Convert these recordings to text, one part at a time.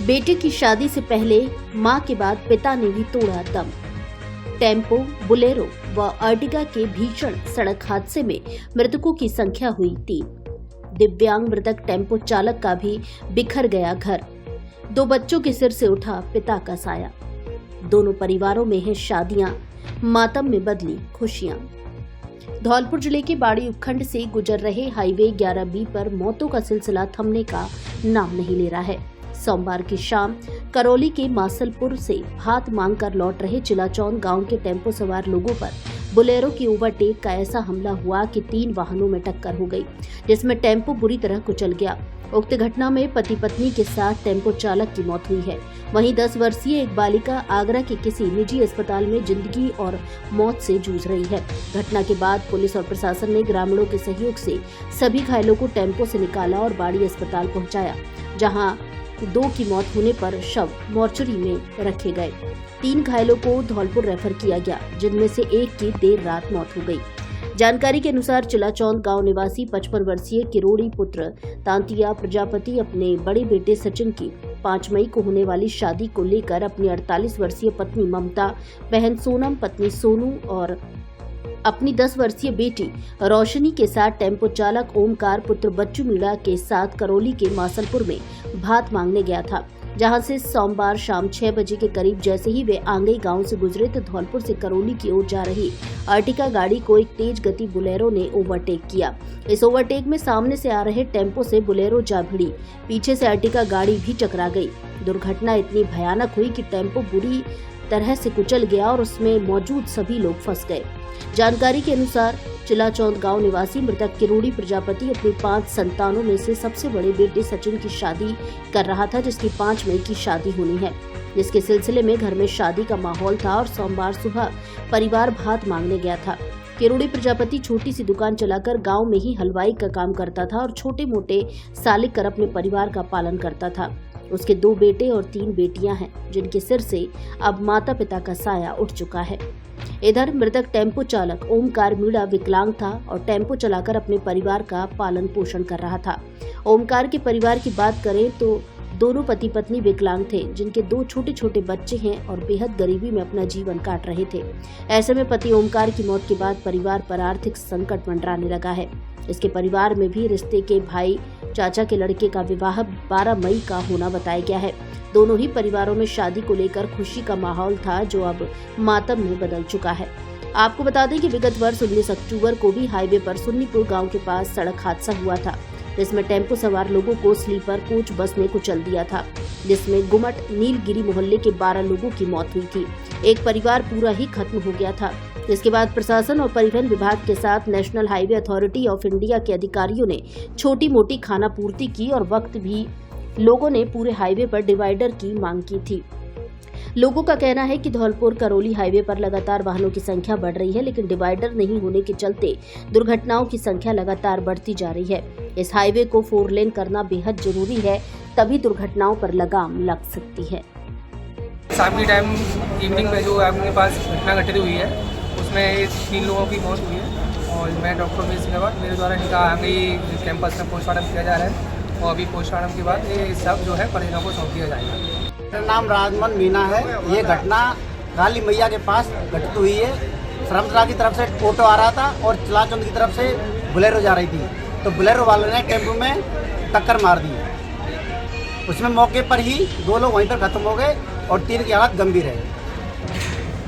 बेटे की शादी से पहले मां के बाद पिता ने भी तोड़ा दम। टेम्पो, बुलेरो व अर्टिगा के भीषण सड़क हादसे में मृतकों की संख्या हुई 3। दिव्यांग मृतक टेम्पो चालक का भी बिखर गया घर। 2 बच्चों के सिर से उठा पिता का साया। दोनों परिवारों में है शादियां, मातम में बदली खुशियां। धौलपुर जिले के बाड़ी उपखंड से गुजर रहे हाईवे 11B पर मौतों का सिलसिला थमने का नाम नहीं ले रहा है। सोमवार की शाम करौली के मासलपुर से भात मांगकर लौट रहे चिलाचौन गांव के टेम्पो सवार लोगों पर बुलेरो की ओवरटेक का ऐसा हमला हुआ कि 3 वाहनों में टक्कर हो गई, जिसमें टेम्पो बुरी तरह कुचल गया। उक्त घटना में पति पत्नी के साथ टेम्पो चालक की मौत हुई है। वहीं 10 वर्षीय एक बालिका आगरा के किसी निजी अस्पताल में जिंदगी और मौत से जूझ रही है। घटना के बाद पुलिस और प्रशासन ने ग्रामीणों के सहयोग से सभी घायलों को टेम्पो से निकाला और बाड़ी अस्पताल पहुंचाया, जहां 2 की मौत होने पर शव मोर्चरी में रखे गए। 3 घायलों को धौलपुर रेफर किया गया, जिनमें से एक की देर रात मौत हो गई। जानकारी के अनुसार चिलाचौंद गांव निवासी 55 वर्षीय किरोड़ी पुत्र तांतिया प्रजापति अपने बड़े बेटे सचिन की 5 मई को होने वाली शादी को लेकर अपनी 48 वर्षीय पत्नी ममता, बहन सोनम, पत्नी सोनू और अपनी 10 वर्षीय बेटी रोशनी के साथ टेम्पो चालक ओमकार पुत्र बच्चू मीणा के साथ करौली के मासलपुर में भात मांगने गया था, जहां से सोमवार शाम 6 बजे के करीब जैसे ही वे आंगई गांव से गुजरे तो धौलपुर से करौली की ओर जा रही अर्टिगा गाड़ी को एक तेज गति बुलेरो ने ओवरटेक किया। इस ओवरटेक में सामने से आ रहे टेम्पो से बुलेरो जा भिड़ी, पीछे से अर्टिगा गाड़ी भी टकरा गई। दुर्घटना इतनी भयानक हुई कि टेम्पो बुरी तरह से कुचल गया और उसमें मौजूद सभी लोग फंस गए। जानकारी के अनुसार चिलाचौंद गांव निवासी मृतक किरोड़ी प्रजापति अपनी 5 संतानों में से सबसे बड़े बेटे सचिन की शादी कर रहा था, जिसकी 5 मई की शादी होनी है, जिसके सिलसिले में घर में शादी का माहौल था और सोमवार सुबह परिवार भात मांगने गया था। किरोड़ी प्रजापति छोटी सी दुकान चलाकर गांव में ही हलवाई का काम करता था और छोटे मोटे सालिक कर अपने परिवार का पालन करता था। उसके 2 बेटे और 3 बेटियां हैं, जिनके सिर से अब माता पिता का साया उठ चुका है। इधर मृतक टेम्पो चालक ओमकार मीणा विकलांग था और टेम्पो चलाकर अपने परिवार का पालन पोषण कर रहा था। ओमकार के परिवार की बात करें तो दोनों पति पत्नी विकलांग थे, जिनके 2 छोटे छोटे बच्चे हैं और बेहद गरीबी में अपना जीवन काट रहे थे। ऐसे में पति ओमकार की मौत के बाद परिवार पर आर्थिक संकट मंडराने लगा है। इसके परिवार में भी रिश्ते के भाई चाचा के लड़के का विवाह 12 मई का होना बताया गया है। दोनों ही परिवारों में शादी को लेकर खुशी का माहौल था, जो अब मातम में बदल चुका है। आपको बता दें कि विगत वर्ष 19 अक्टूबर को भी हाईवे पर सुन्नीपुर गांव के पास सड़क हादसा हुआ था, जिसमें टेम्पो सवार लोगों को स्लीपर कोच बस ने कुचल दिया था, जिसमें गुमट नीलगिरी मोहल्ले के 12 लोगों की मौत हुई थी। एक परिवार पूरा ही खत्म हो गया था। इसके बाद प्रशासन और परिवहन विभाग के साथ national highway authority of India के अधिकारियों ने छोटी मोटी खानापूर्ति की और वक्त भी लोगों ने पूरे हाईवे पर डिवाइडर की मांग की थी। लोगों का कहना है कि धौलपुर करौली हाईवे पर लगातार वाहनों की संख्या बढ़ रही है, लेकिन डिवाइडर नहीं होने के चलते दुर्घटनाओं की संख्या लगातार बढ़ती जा रही है। इस हाईवे को 4 लेन करना बेहद जरूरी है, तभी दुर्घटनाओं पर लगाम लग सकती है। शाम के टाइम इवनिंग में जो आपके पास घटना घटित हुई है, उसमें 3 लोगों की मौत हुई है और मैं डॉक्टर उमेश सिंह मेरे द्वारा इनका आगे कैंपस में पोस्टमार्टम किया जा रहा है और अभी पोस्टमार्टम के बाद ये सब जो है परिजनों को सौंप दिया जाएगा। मेरा नाम राजमन मीना है। ये घटना काली मैया के पास घटित हुई है। श्रमसरा की तरफ से ऑटो आ रहा था और चिलाचौंद की तरफ से बुलेरो जा रही थी, तो बुलेरो वाले ने टेम्पो में टक्कर मार दी। उसमें मौके पर ही 2 लोग वहीं पर खत्म हो गए और 3 की हालत गंभीर है।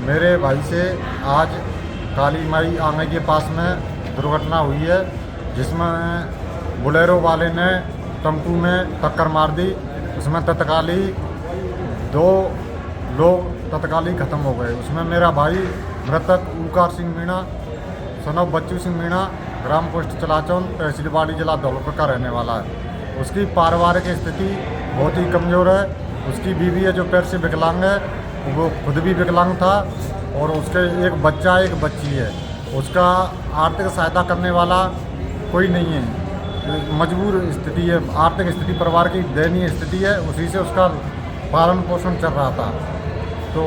मेरे भाई से आज काली माई आंगई के पास में दुर्घटना हुई है, जिसमें बुलेरो वाले ने टेम्पो में टक्कर मार दी। उसमें तत्काली 2 लोग तत्काली खत्म हो गए। उसमें मेरा भाई मृतक ओमकार सिंह मीणा सनव बच्चू सिंह मीणा ग्राम पोस्ट चिलाचौंद तहसील बाड़ी जिला धौलपुर का रहने वाला है। उसकी पारिवारिक स्थिति बहुत ही कमज़ोर है। उसकी बीवी है जो पैर से विकलांग है, वो खुद भी विकलांग था और उसके एक बच्चा एक बच्ची है। उसका आर्थिक सहायता करने वाला कोई नहीं है, मजबूर स्थिति है। आर्थिक स्थिति परिवार की दयनीय स्थिति है, उसी से उसका पालन पोषण चल रहा था। तो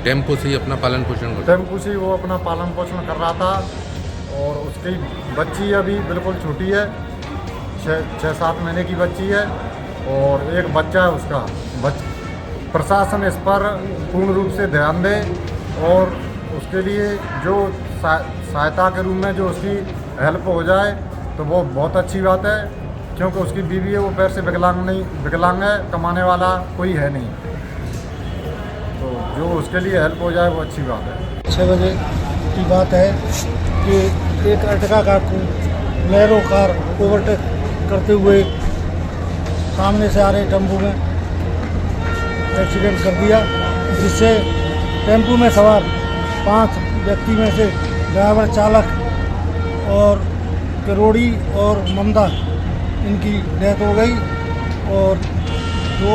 टेम्पो से ही अपना पालन पोषण टेम्पो से वो अपना पालन पोषण कर रहा था और उसकी बच्ची अभी बिल्कुल छोटी है, 6-7 महीने की बच्ची है और एक बच्चा है उसका। प्रशासन इस पर पूर्ण रूप से ध्यान दे और उसके लिए जो सहायता के रूप में जो उसकी हेल्प हो जाए तो वो बहुत अच्छी बात है, क्योंकि उसकी बीवी है, वो पैर से विकलांग है, कमाने वाला कोई है नहीं, तो जो उसके लिए हेल्प हो जाए वो अच्छी बात है। 6 बजे की बात है कि एक अर्टिगा कार को बोलेरो कार ओवरटेक करते हुए सामने से आ रहे टेम्पो में एक्सीडेंट कर दिया, जिससे टेम्पो में सवार 5 व्यक्ति में से ड्राइवर, चालक और किरोड़ी और ममता इनकी डेथ हो गई और